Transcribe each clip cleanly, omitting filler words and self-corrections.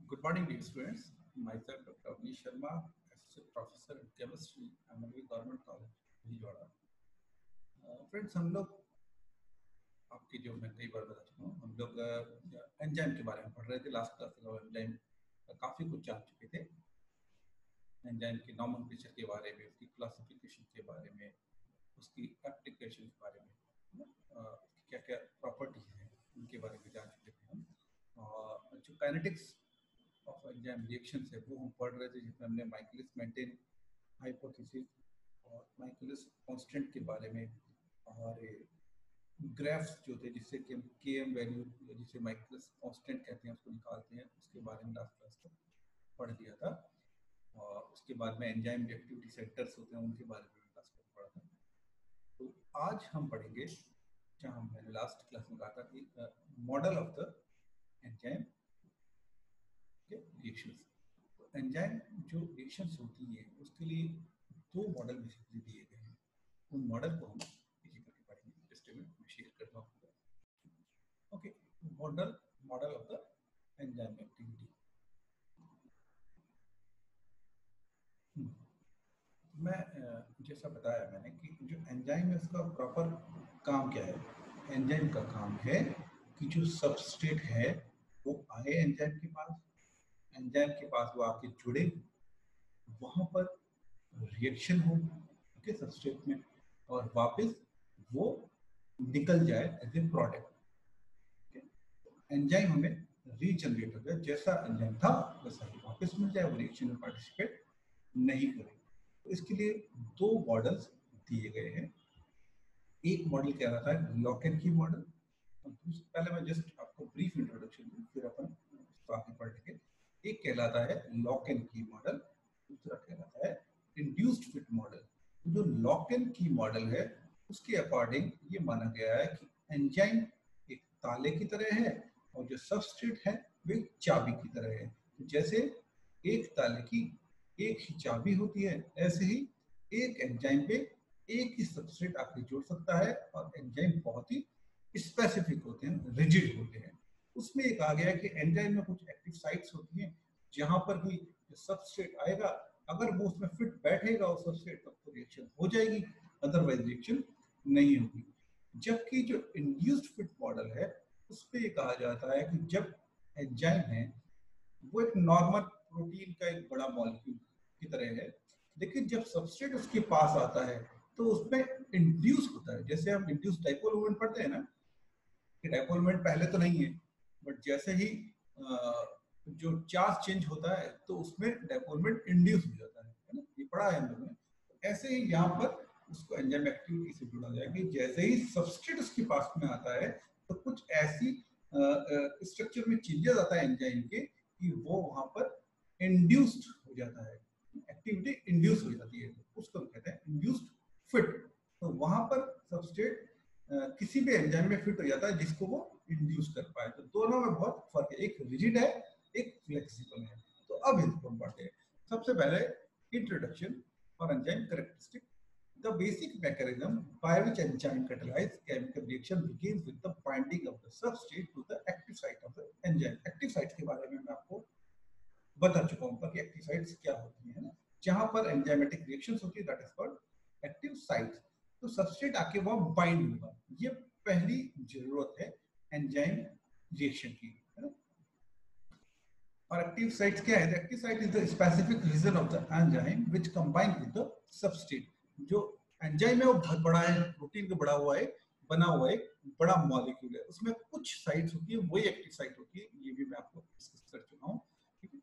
Good morning, dear students. Myself, Dr. Avnish Sharma, Assistant Professor in Chemistry, MLV Government College, Vijayawada. Friends, हम लोग आपकी जो मैं कई बार बता चुका हूँ, हम लोग एंजाइम के बारे में पढ़ रहे थे। लास्ट क्लास में एंजाइम काफ़ी कुछ जान चुके थे। एंजाइम की नॉमेनक्लेचर के बारे में, उसकी क्लासिफिकेशन के बारे में, उसकी एप्लीकेशन के बारे में, क्या क्या प्रॉपर्टीज हैं उनके बारे में जान चुके थे हम। और जो काइनेटिक्स ऑफ एंजाइम रिएक्शंस है वो हम पढ़ रहे थे, जिसमें हमने माइकलिस मेंटेन हाइपोथेसिस और माइकलिस कांस्टेंट के बारे में और ग्राफ्स जो थे जिससे कि हम Km वैल्यू, जिसे माइकलिस कांस्टेंट कहते हैं, उसको निकालते हैं, उसके बारे में लास्ट क्लास तक पढ़ लिया था। और उसके बाद में एंजाइम एक्टिविटी सेंटर्स होते हैं, उनके बारे में लास्ट क्लास पढ़ा था। तो आज हम पढ़ेंगे जहाँ मैंने लास्ट क्लास में कहा था कि model of the enzyme reactions. Enzyme जो रिएक्शंस होती है उसके लिए दो मॉडल बेसिकली दिए गए हैं। उन मॉडल को हम एक एक करके पढ़ेंगे। जस्ट मैं शेयर करता हूँ। Okay, model of the enzyme activity. मैं जैसा बताया मैंने कि जो एंजाइम है उसका प्रॉपर काम क्या है। एंजाइम का काम है कि जो सबस्ट्रेट है वो आए एंजाइम के पास, एंजाइम के पास वो आके जुड़े, वहां पर रिएक्शन हो के सबस्ट्रेट में, और वापस वो निकल जाए एज ए प्रोडक्ट। एंजाइम हमें रीजनरेट हो गया, जैसा एंजाइम था वैसा ही वापस मिल जाए, वो रिएक्शन में पार्टिसिपेट नहीं करे। तो इसके लिए दो मॉडल्स दिए गए हैं। एक मॉडल कह रहा था लॉक एंड की मॉडल। पहले मैं जस्ट आपको ब्रीफ इंट्रोडक्शन दूं, फिर अपन इसको आगे पढ़ लेंगे। एक कहलाता है लॉक एंड की मॉडल, दूसरा कहलाता है इंड्यूस्ड फिट मॉडल। जो लॉक एंड की मॉडल है उसके अकॉर्डिंग ये माना गया है कि एंजाइम एक ताले की तरह है और जो सबस्ट्रेट है वो एक चाबी की तरह है। जैसे एक ताले की एक ही चाबी होती है, ऐसे ही एक एंजाइम पे एक ही सबस्ट्रेट आके जुड़ सकता है, और एंजाइम बहुत ही स्पेसिफिक होते हैं, रिजिड होते हैं। उसमें एक आ गया कि एंजाइम में कुछ एक्टिव साइट्स होती हैं, जहां पर भी सबस्ट्रेट आएगा, अगर वो उसमें फिट बैठेगा उस सबस्ट्रेट तब तो रिएक्शन हो जाएगी, अदरवाइज रिएक्शन नहीं होगी। जबकि जो इंड्यूस्ड फिट मॉडल है उस पर कहा जाता है कि जब एंजाइम है वो एक नॉर्मल प्रोटीन का एक बड़ा मॉलिक्यूल की तरह है, लेकिन जब सबस्ट्रेट उसके पास आता है तो उसमें इंड्यूस होता है। जैसे हम इंड्यूस डाइपोल मोमेंट पढ़ते हैं ना, कि डाइपोल मोमेंट पहले तो नहीं है, बट जैसे ही जो चार्ज चेंज होता है तो उसमें डाइपोल मोमेंट इंड्यूस हो जाता है ना, ये पढ़ा है हम लोगों ने। ऐसे ही यहाँ पर उसको एंजाइम एक्टिविटी से जोड़ा जाएगा कि जैसे ही सबस्ट्रेट उसके पास में आता है तो कुछ ऐसी स्ट्रक्चर में चेंजेस आता है एंजाइम के कि वो वहां पर इंड्यूस्ड हो जाता है, एक्टिविटी इंड्यूस हो जाती है, उसको कहते हैं इंड्यूस्ड फिट। तो वहां पर सबस्ट्रेट किसी भी एंजाइम में फिट हो जाता है जिसको वो इंड्यूस कर पाए। तो दोनों में बहुत फर्क है, एक रिजिड है एक फ्लेक्सिबल है। तो अब इसको हम पढ़ते हैं। सबसे पहले इंट्रोडक्शन और enzyme characteristic. The basic mechanism by which enzyme catalyze chemical reaction begins with the binding of the substrate to the active site of the enzyme. Active sites के बारे में मैं आपको बता चुका हूँ कि एक्टिव साइट्स क्या होती है ना, जहां पर एंजाइमेटिक रिएक्शंस होती है, that is called active sites. तो सबस्ट्रेट आके वह बाइंड होगा, ये पहली जरूरत है एंजाइम रिएक्शन की, है ना। और एक्टिव साइट्स क्या है? Active site is the specific region of the enzyme which combine with the substrate. जो एंजाइम है वो बहुत बड़ा है, प्रोटीन का बड़ा हुआ है, बना हुआ एक बड़ा मॉलिक्यूल है, उसमें कुछ साइट्स होती है, वही एक्टिव साइट होती है। ये भी मैं आपको डिस्कस कर चुका हूँ, ठीक है।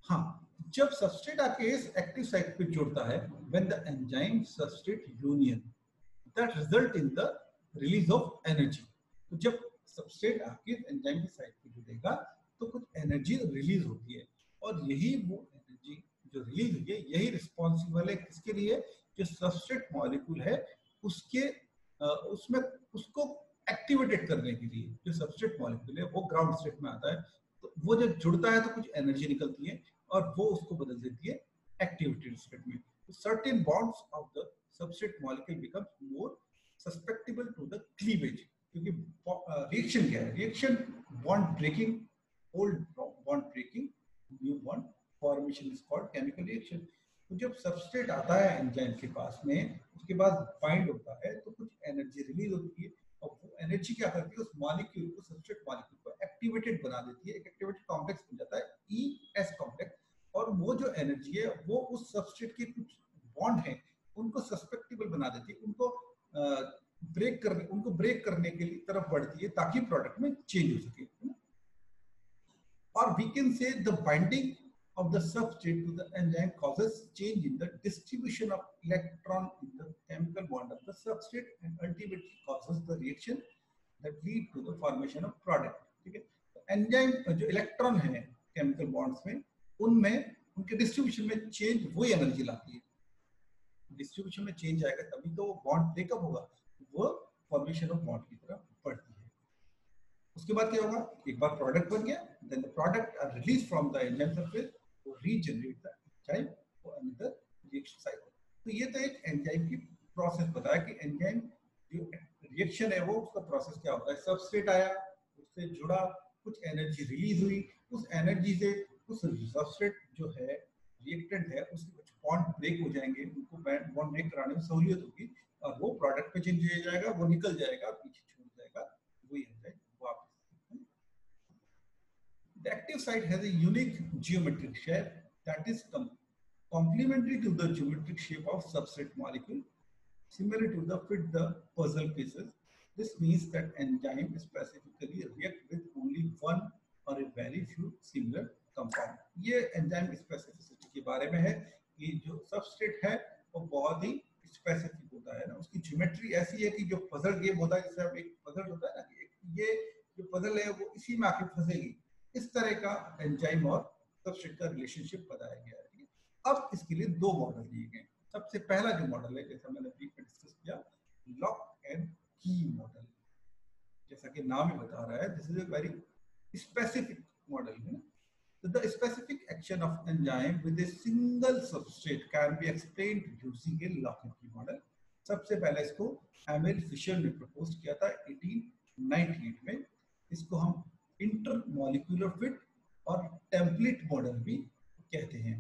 हाँ, जब सबस्ट्रेट आके इस एक्टिव साइट पे जुड़ता है, when the enzyme substrate union that result in the release of energy. तो जब सबस्ट्रेट आके एंजाइम की साइट पे जुड़ेगा तो कुछ एनर्जी रिलीज होती है, और यही वो एनर्जी जो रिलीज हुई है यही रिस्पॉन्सिबल है किसके लिए? जो सबस्ट्रेट मॉलिक्यूल है उसके उसमें उसको एक्टिवेटेड करने के लिए। जो सबस्ट्रेट मॉलिक्यूल है वो ग्राउंड स्टेट में आता है, तो वो जब जुड़ता है तो कुछ एनर्जी निकलती है और वो उसको बदल देती है एक्टिवेटेड स्टेट में। Certain bonds of the substrate molecule becomes more susceptible to the cleavage. क्योंकि रिएक्शन क्या है? Reaction bond breaking, old bond breaking new bond formation is called chemical reaction. तो जब सबस्ट्रेट आता है एंजाइम के पास में, उसके बाद बाइंड होता है तो कुछ एनर्जी रिलीज होती है, और वो एनर्जी क्या करती है, उस मॉलिक्यूल को, सबस्ट्रेट मॉलिक्यूल को एक्टिवेटेड बना देती है, एक एक्टिवेटेड कॉम्प्लेक्स बन जाता है ES कॉम्प्लेक्स। और वो जो एनर्जी है वो उस सबस्ट्रेट के कुछ बॉन्ड है उनको सस्पेक्टेबल बना देती है, उनको ब्रेक करने के लिए तरफ बढ़ती है ताकि प्रोडक्ट में चेंज हो सके। Or we can say the binding of the substrate to the enzyme causes change in the distribution of electron in the chemical bond of the substrate and ultimately causes the reaction that lead to the formation of product। ठीक है, तो enzyme जो electron है chemical bonds में, उनमें उनके distribution में change वही एनर्जी लाती है। डिस्ट्रीब्यूशन में चेंज आएगा तभी तो बॉन्ड ब्रेकअप होगा, वो फॉर्मेशन ऑफ बॉन्ड की तरफ बढ़ती है। उसके बाद क्या होगा, एक बार प्रोडक्ट बन गया, then the product are release from the enzyme surface, वो regenerate the enzyme for another reaction cycle. तो ये तो एक एंजाइम की प्रोसेस बताया कि एंजाइम जो रिएक्शन है वो उसका प्रोसेस क्या होता है, सबस्ट्रेट आया, उससे जुड़ा, कुछ एनर्जी रिलीज हुई, उस एनर्जी से उस सबस्ट्रेट जो है रिएक्टेंट है उसके कुछ बॉन्ड ब्रेक हो जाएंगे, उनको बॉन्ड ब्रेक कराने में सहूलियत होगी और वो प्रोडक्ट पे चेंज हो जाएगा, वो निकल जाएगा, पीछे छोड़ जाएगा वही एंजाइम वापस। The active site has a unique geometric shape that is complementary to the geometric shape of substrate molecule, similar to the fit the puzzle pieces. This means that enzyme specifically react with only one or a very few similar compound। ये enzyme specificity के बारे में है कि जो substrate है वो बहुत ही स्पेसिफिक होता है ना, उसकी ज्योमेट्री ऐसी है कि जो पजल गेम होता है, जैसे अब एक पजल होता है ना, ये जो पजल है वो इसी में आके फंसेगी, इस तरह का एंजाइम और सबस्ट्रेट का रिलेशनशिप बताया गया है। अब इसके लिए दो मॉडल दिए गए। सबसे पहला जो मॉडल है, जैसा मैंने ब्रीफ में डिस्कस किया, लॉक एंड की मॉडल। जैसा कि नाम ही बता रहा है, this is a very specific model है। So the specific action of enzyme with a single substrate can be explained using a lock and key model। सबसे पहले इसको एमिल फिशर ने प्रपोज किया था 1898 में। इसको हम इंटरमॉलिक्यूलर फिट और टेम्पलेट मॉडल भी कहते हैं।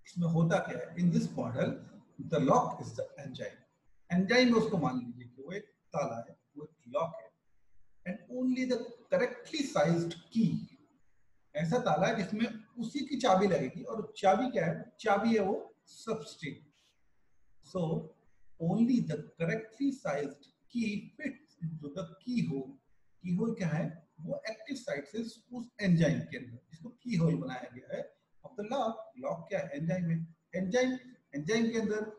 इसमें होता क्या है, in this model the lock is the enzyme. Enzyme में उसको मान लीजिए कि वो एक ताला है, वो एक लॉक है, and only the correctly sized की, ऐसा ताला है जिसमें उसी की चाबी लगेगी, और चाबी क्या है, चाबी है वो substrate. So only the correctly sized key fits into the key hole. Key hole क्या है, वो एक्टिव साइट से उस एंजाइम के अंदर, जिसको की होल बनाया गया है ऑफ द लॉक। लॉक क्या है, एंजाइम है। एंजाइम के अंदर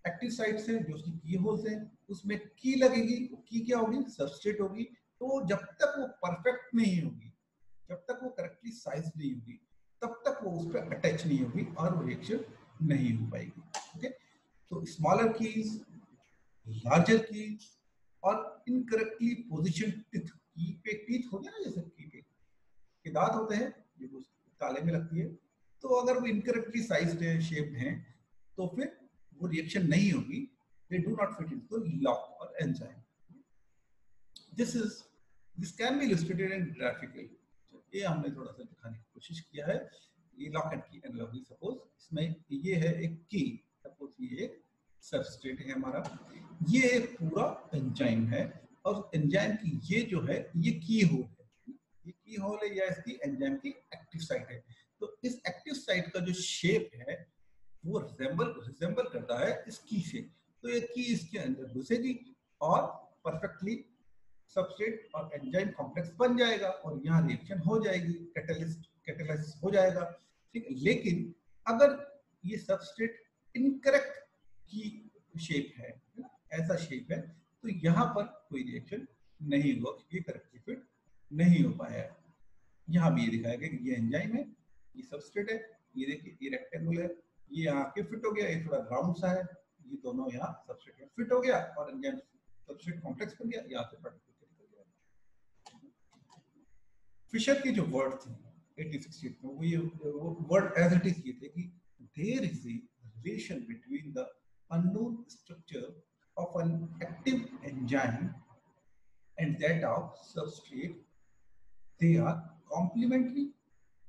एक्टिव साइट से जो उसकी की होल्स हैं उसमें की लगेगी, की क्या होगी, सबस्ट्रेट होगी। तो जब तक वो परफेक्ट नहीं होगी, जब तक वो करेक्टली साइज नहीं होगी, तब तक वो उस पर अटैच नहीं होगी और वो रिएक्शन नहीं हो पाएगी। ओके, तो स्मॉलर कीज, लार्जर कीज और इनकरेक्टली पोजीशन टीथ, की पे टीथ हो गया ना, जैसे की पे के दांत होते हैं, ये वो ताले में लगती है, तो अगर वो इनकरेक्टली साइज्ड है, शेप्ड है, तो फिर वो रिएक्शन नहीं होगी, they do not fit into the lock और enzyme. This can be illustrated in graphically. ये हमने थोड़ा सा दिखाने की कोशिश किया है। ये लॉक एंड की एनालॉजी, सपोज इसमें ये है एक की, सपोज ये एक सबस्ट्रेट है हमारा, ये पूरा एंजाइम है, और एंजाइम की ये जो है ये की होल है, ये की होल है या इसकी एंजाइम की एक्टिव साइट है। तो इस एक्टिव साइट का जो शेप है वो रिजेंबल करता है इस की से, तो ये की इसके अंदर घुसेगी और परफेक्टली सबस्ट्रेट और एंजाइम कॉम्प्लेक्स बन जाएगा और यहाँ रिएक्शन हो जाएगी, कैटालिसिस हो जाएगा। ठीक है, लेकिन अगर ये सबस्ट्रेट इनकरेक्ट की शेप है, ऐसा शेप है, तो यहाँ पर कोई रिएक्शन नहीं हुआ, ये करेक्टली फिट नहीं हो पाया है। यहाँ भी ये दिखाया गया कि ये एंजाइम है, ये सबस्ट्रेट है, ये देखिए ये रेक्टेंगल है, ये यहाँ के फिट हो गया, ये थोड़ा राउंड सा है, ये दोनों यहाँ सबस्ट्रेट में फिट हो गया और एंजाइम सबस्ट्रेट कॉम्प्लेक्स बन गया, यहाँ से प्रोडक्ट निकल गया। फिशर के जो वर्ड थे 1868 में, वो वर्ड एज इट इज ये थे कि there is a relation between the unknown structure of an active enzyme and that of substrate, they are complementary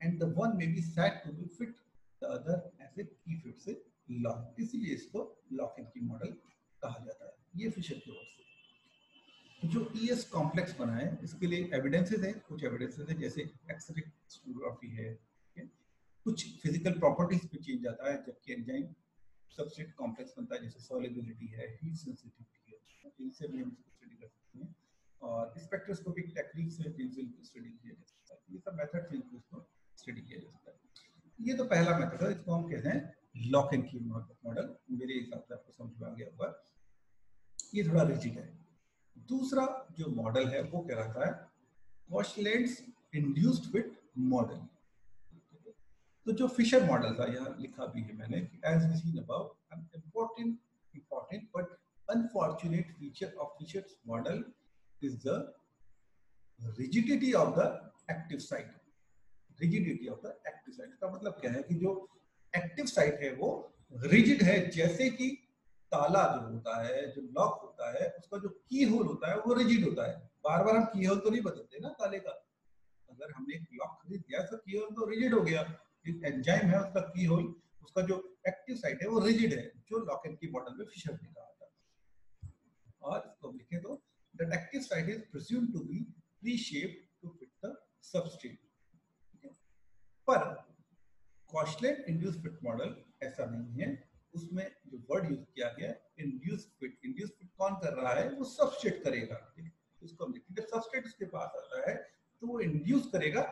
and the one may be said to be fit the other as a key fits a lock, इसीलिए इसको lock and key model कहा जाता है। ये Fisher की ओर से जो ES complex बना है, इसके लिए एविडेंसेस है, कुछ एविडेंसेस है जैसे एक्सरे क्रिस्टलोग्राफी है, कुछ फिजिकल प्रॉपर्टीज पे चेंज आता है जबकि एंजाइम सबस्ट्रेट कॉम्प्लेक्स बनता है, जैसे सॉल्युबिलिटी है, हीट सेंसिटिविटी है, इनसे भी हम स्टडी कर सकते हैं। और स्पेक्ट्रोस्कोपिक टेक्निक से टेंसिल को स्टडी किया जा सकता है। ये सब मेथड से इसको स्टडी किया जा सकता है। ये तो पहला मेथड है, इसको हम कहते हैं लॉक एंड की मॉडल। मेरे हिसाब से आपको समझ में आ गया होगा, ये थोड़ा रिजिड है। दूसरा जो मॉडल है वो कहलाता है Quetelet's इंड्यूस्ड फिट मॉडल। तो जो फिशर मॉडल था, यहाँ लिखा भी है मैंने, as we seen above, an important but unfortunate feature of Fisher's model is the rigidity of the active site. Rigidity of the active site का मतलब क्या है कि जो एक्टिव साइट है वो रिजिड है, जैसे कि ताला जो होता है, जो लॉक होता है, उसका जो की होल होता है वो रिजिड होता है। बार बार हम की होल तो नहीं बदलते ना ताले का। अगर हमने एक लॉक खरीद लिया तो की होल तो रिजिड हो गया। एक एंजाइम है, उसका की होल, उसका जो एक्टिव साइट है वो रिजिड है, जो लॉक एंड की मॉडल में फिशर ने कहा था। और इसको लिखे तो that active site is presumed to be reshaped to fit the substrate. पर Quetelet इंड्यूस्ड फिट मॉडल ऐसा नहीं है। उसमें जो वर्ड यूज किया गया इंड्यूस्ड फिट, इंड्यूस्ड फिट कौन कर रहा है? वो सबस्ट्रेट करेगा। इसको हम लिखते हैं, जब सबस्ट्रेट उसके पास आता है तो वो इंड्यूस करेगा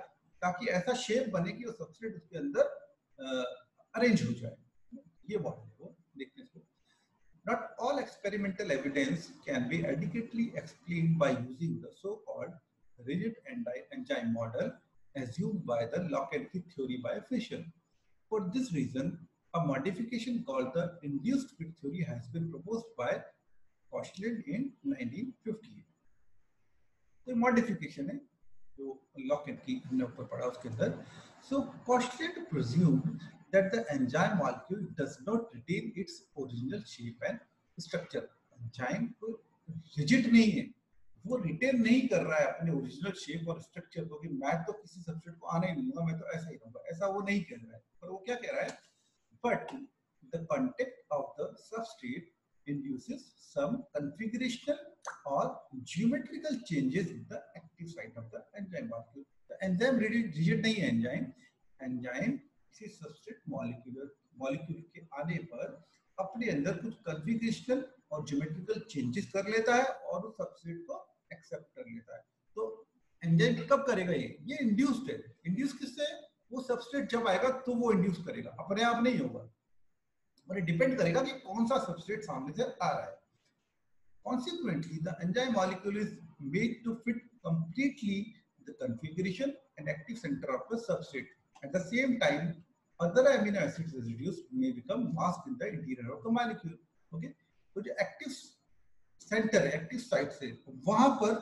ताकि ऐसा शेप बने कि वो सबस्ट्रेट उसके अंदर अरेंज हो जाए। ये मॉडल है वो, देखते हैं इसको। Not all experimental evidence can be adequately explained by using the so-called rigid enzyme model assumed by the lock and key theory by Fisher. For this reason, a modification called the induced fit theory has been proposed by Quetelet in 1958. तो modification है जो lock and की हमने ऊपर पढ़ा उसके अंदर। So Quetelet presumed that the enzyme molecule does not retain its original shape and structure. Enzyme को रिजिड नहीं है, वो रिटेन नहीं कर रहा है अपने ओरिजिनल शेप और स्ट्रक्चर को कि मैं तो किसी सबस्ट्रेट को आने ही नहीं दूंगा, मैं तो ऐसा ही रहूंगा, ऐसा वो नहीं कह रहा है। पर वो क्या कह रहा है? But the contact of the substrate induces some configurational or geometrical changes in the active site of the enzyme molecule. The enzyme rigid नहीं है एंजाइम, एंजाइम किसी सबस्ट्रेट मॉलिक्यूल के आने पर अपने अंदर कुछ कन्फिगरेशनल और ज्योमेट्रिकल चेंजेस कर लेता है और उस सबस्ट्रेट को एक्सेप्ट कर लेता है। तो एंजाइम कब करेगा? ये इंड्यूस्ड है। इंड्यूस किससे? वो सबस्ट्रेट जब आएगा तो वो इंड्यूस करेगा, अपने आप नहीं होगा। और ये डिपेंड करेगा कि कौन सा सबस्ट्रेट सामने से आ रहा है। Consequently, the enzyme molecule is made to fit completely the configuration and active center of the substrate. At the same time, other amino acid residues may become masked in the interior of the molecule. Okay? तो जो active centre है, active site से वहां पर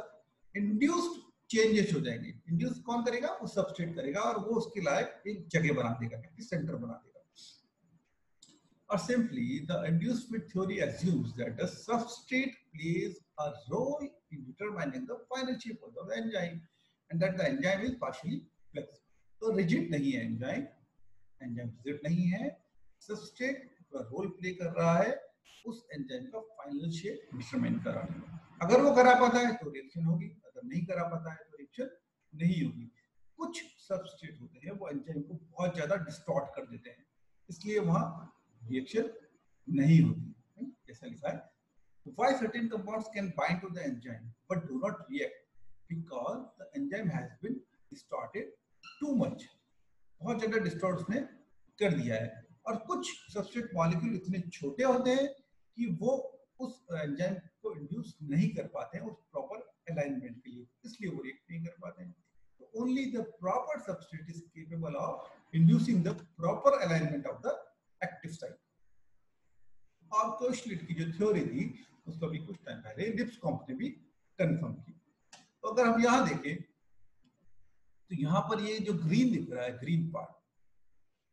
induced changes हो जाएंगे। Induce कौन करेगा? वो सबस्ट्रेट करेगा और वो उसके लायक एक जगह बना देगा, एक्टिव सेंटर बना देगा। Or simply, the induced fit theory assumes that the substrate plays a role in determining the final shape of the enzyme, and that the enzyme is partially flexible. तो rigid नहीं है enzyme, enzyme rigid नहीं है, substrate का role play कर रहा है उस एंजाइम का फाइनल शेप डिटरमाइन कराने में। अगर वो करा पाता है तो रिएक्शन होगी, अगर नहीं करा पाता है तो रिएक्शन नहीं होगी। कुछ सबस्ट्रेट होते हैं वो एंजाइम को बहुत ज्यादा डिस्टॉर्ट कर देते हैं, इसलिए वहां रिएक्शन नहीं होती। जैसा लिखा है, why certain compounds can bind to the enzyme but do not react because the enzyme has been distorted too much. बहुत ज्यादा डिस्टॉर्ट उसने कर दिया है। और कुछ सबस्ट्रेट मॉलिक्यूल इतने छोटे होते हैं कि वो उस एंजाइम को इंड्यूस नहीं कर पाते हैं उस प्रॉपर अलाइनमेंट के लिए, इसलिए वो रिएक्ट नहीं कर पाते हैं। तो only the proper substrate is capable of inducing the proper alignment of the active site. और क्वेटलेट की जो थ्योरी थी उसको भी कुछ टाइम पहले लिप्सकॉम्ब ने भी कंफर्म की। तो अगर हम यहाँ देखें तो यहाँ पर ये जो ग्रीन दिख रहा है, ग्रीन पार्ट,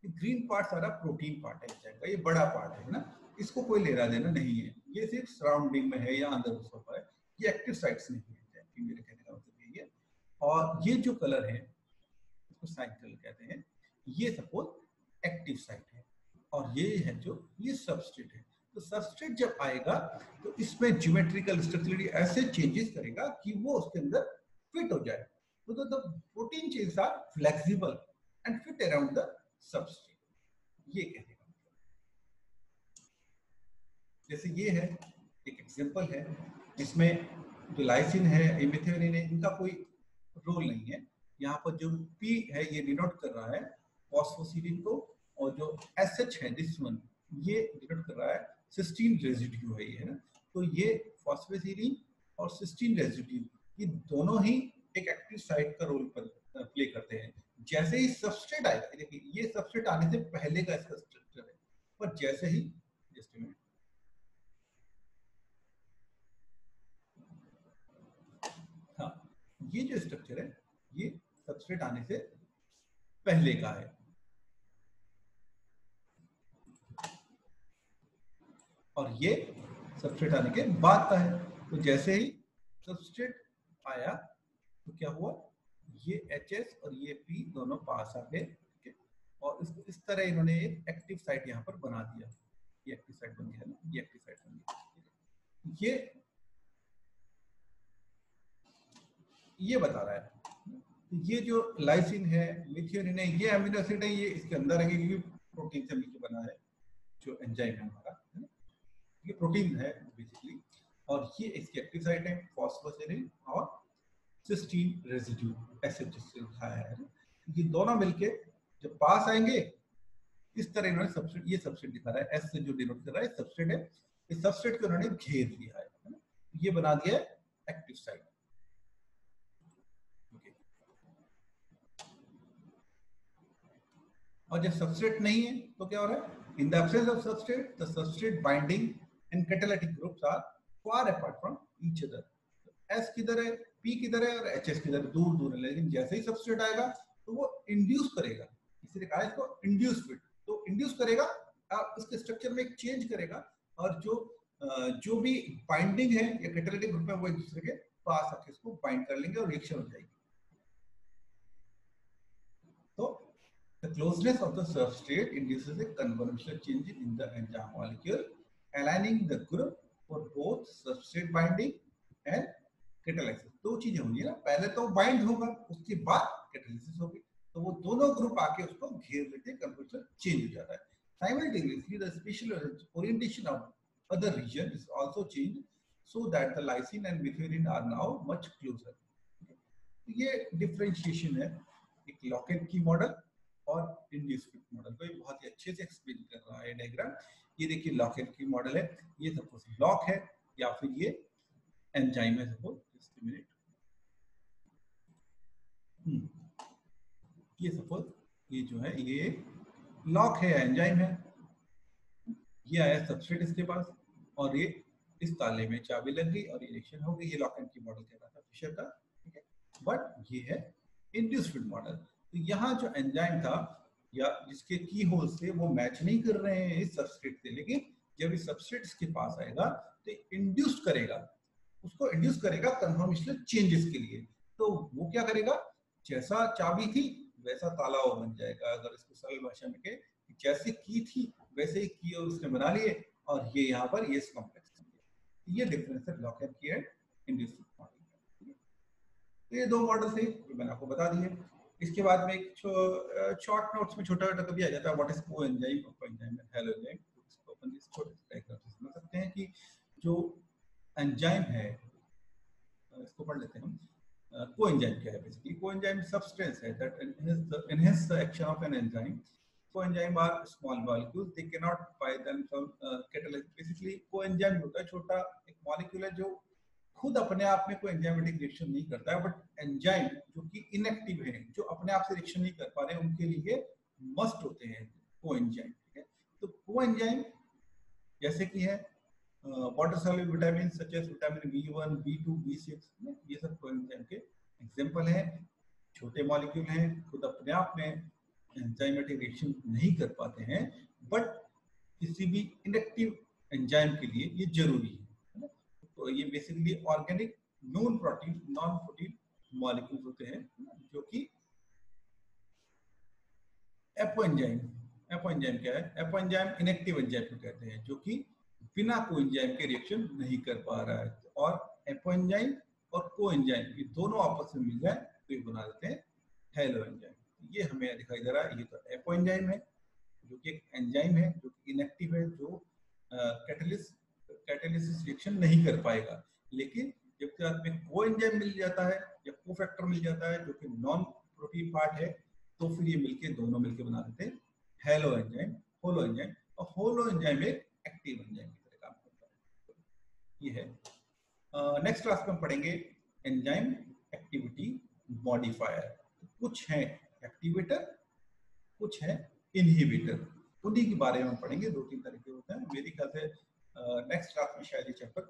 ये ग्रीन पार्ट सारा प्रोटीन पार्ट है एंजाइम, ये बड़ा पार्ट है ना, इसको कोई लेना देना नहीं है, ये सिर्फ सराउंडिंग में है या अंदर घुसा हुआ है, ये एक्टिव साइट्स नहीं है, मेरे कहने का मतलब यही है। और ये जो कलर है इसको साइड कलर कहते हैं। ये सपोज एक्टिव साइट है और ये है जो ये सबस्ट्रेट है। तो सबस्ट्रेट जब आएगा तो इसमें ज्योमेट्रिकल स्ट्रक्चरली ऐसे चेंजेस करेगा कि वो उसके अंदर फिट हो जाए। तो the protein change are flexible and fit around the substrate, ये कहने का मतलब। जैसे ये है एक एग्जांपल है, इसमें जो लाइसिन है मेथिओनिन है, इनका कोई रोल नहीं है। यहाँ पर जो P है ये डिनोट कर रहा है फॉस्फोसिलिन को, और जो SH है दिस वन ये डिनोट कर रहा है सिस्टीन रेजिड्यू है ये, है ना। तो ये फॉस्फोसिलिन और सिस्टीन रेजिड्यू ये दोनों ही एक एक्टिव साइट का रोल प्ले करते हैं। जैसे ही सबस्ट्रेट आएगा, देखिए ये सबस्ट्रेट आने से पहले का इसका स्ट्रक्चर है, पर जैसे ही जस्ट मिनट, हाँ ये जो स्ट्रक्चर है ये सबस्ट्रेट आने से पहले का है, और ये सबस्ट्रेट आने के बाद का है। तो जैसे ही सबस्ट्रेट आया तो क्या हुआ, ये HS और ये P दोनों पास आ गए, ठीक है। और इस तरह इन्होंने एक एक्टिव साइट यहाँ पर बना दिया, ये एक्टिव साइट बन गया ना, ये एक्टिव साइट बन गया। ये बता रहा है ये जो लाइसिन है मेथिओनिन है ये अमीनो एसिड है, ये इसके अंदर है क्योंकि प्रोटीन से मिलकर बना है जो एंजाइम है हमारा, है ना। ये प्रोटीन है बेसिकली, और ये इसकी एक्टिव साइट है फॉस्फोसिलिन और सिस्टीन रेजिड्यू ऐसे जिससे लिखाया है ना। ये दोनों मिलके जब पास आएंगे इस तरह इन्होंने सबस्ट्रेट, ये सबस्ट्रेट दिखा रहा है एस से जो डिनोट कर रहा है सबस्ट्रेट है, इस सबस्ट्रेट को उन्होंने घेर लिया है ना, ये बना दिया है एक्टिव साइट। और जब सबस्ट्रेट नहीं है तो क्या हो रहा है, in the absence of substrate the substrate binding and catalytic groups are far apart from each other. S किधर है, पी किधर है और HS किधर, दूर दूर है। लेकिन जैसे ही सबस्ट्रेट आएगा तो वो इंड्यूस करेगा, इसीलिए कहा इसको इंड्यूस फिट। तो इंड्यूस करेगा और इसके स्ट्रक्चर में एक चेंज करेगा, और जो भी बाइंडिंग है या कैटालिटिक ग्रुप है वो एक दूसरे के पास आके इसको बाइंड कर लेंगे और रिएक्शन हो जाएगी। तो the closeness of the substrate induces a convolutional change in the enzyme molecule, aligning the group for both substrate binding and catalysis। दो चीजें होंगी ना, पहले तो बाइंड होगा उसके बाद कैटालिसिस होगी, तो वो दोनों ग्रुप आके उसको घेर लेते हैं, कन्वर्जन चेंज हो जाता है। Simultaneously the spatial orientation of other region is also changed so that the lysine and methionine are now much closer। ये डिफरेंशिएशन है एक लॉकेट की मॉडल और इंड्यूस फिट मॉडल को, ये बहुत ही अच्छे से एक्सप्लेन कर रहा है डायग्राम। ये देखिए लॉकेट की मॉडल है, ये सपोज लॉक है या फिर ये एंजाइम है सपोज, जस्ट अ मिनट, ये सपोज ये जो है ये लॉक है एंजाइम है, ये आया सबस्ट्रेट इसके पास और ये इस ताले में चाबी लग गई और रिएक्शन हो गई। ये लॉकेट की मॉडल कह रहा था फिशर का, ठीक है। बट ये है इंड्यूस फिट मॉडल। तो यहाँ जो एंजाइम था या जिसके की होल से वो मैच नहीं कर रहे हैं इस सबस्ट्रेट से, लेकिन जब इस सबस्ट्रेट इसके पास आएगा तो इंड्यूस करेगा, उसको इंड्यूस करेगा कन्फर्मेशनल चेंजेस के लिए। तो वो क्या करेगा, जैसा चाबी थी वैसा ताला वो बन जाएगा। अगर इसको सरल भाषा में कहे, जैसे की थी वैसे ही की और उसने बना लिए, और ये यहाँ पर ये कॉम्प्लेक्स, ये डिफरेंस है लॉक एंड की एंड इंड्यूस मॉडल। तो ये दो मॉडल थे जो मैंने आपको बता दिए। इसके बाद में एक शॉर्ट नोट्स में छोटा छोटा कभी आ जाता है व्हाट इज कोएंजाइम और कोएंजाइम एंड हेलोएंजाइम। इसको अपन इस छोटे से डायग्राम से समझ सकते हैं कि जो एंजाइम है, इसको पढ़ लेते हैं हम। कोएंजाइम क्या है, बेसिकली कोएंजाइम सब्सटेंस है that enhance the action of an enzyme। Coenzyme are small molecules, they can not by themselves catalyse. Basically coenzyme होता है छोटा एक मॉलिक्यूल है जो खुद अपने आप में कोई एंजाइमेटिक रिएक्शन नहीं करता है, बट एंजाइम जो कि इनएक्टिव है, जो अपने आप से रिएक्शन नहीं कर पा रहे हैं, उनके लिए मस्ट होते हैं कोएंजाइम, ठीक है। तो कोएंजाइम जैसे कि है water soluble vitamin such as vitamin B1, B2, B6, ये सब कोएंजाइम के एग्जांपल हैं। छोटे मॉलिक्यूल हैं, खुद अपने आप में एंजाइमेटिक रिएक्शन नहीं कर पाते हैं, बट किसी भी इनएक्टिव एंजाइम के लिए ये जरूरी है। तो ये basically organic non protein molecules होते हैं जो कि एपो एंजाइम, एपो एंजाइम क्या है? एपो एंजाइम इनएक्टिव एंजाइम को कहते हैं जो कि बिना को एंजाइम के रिएक्शन नहीं कर पा रहा है। और एपो एंजाइम और को एंजाइम ये दोनों आपस में मिल जाए तो ये बना देते हैं हेलो एंजाइम। ये हमें दिखाई दे रहा है, ये तो एपो एंजाइम है जो कि एक एंजाइम है जो इनएक्टिव है, जो कैटालिसिस रिएक्शन नहीं कर पाएगा। लेकिन जब साथ में को एंजाइम मिल जाता है या को फैक्टर मिल जाता है जो कि नॉन प्रोटीन पार्ट है, तो फिर ये मिलके दोनों मिलके बना देते हैं हेलो एंजाइम, होलो एंजाइम। और होलो एंजाइम एक एक्टिव एंजाइम की तरह काम करता है। ये है। नेक्स्ट क्लास में हम पढ़ेंगे एंजाइम एक्टिविटी मॉडिफायर। कुछ है एक्टिवेटर, कुछ है इनहिबिटर, उन्हीं के बारे में हम पढ़ेंगे। 2-3 तरीके होते हैं। मेरी ख्याल से नेक्स्ट क्लास में शायद ये चैप्टर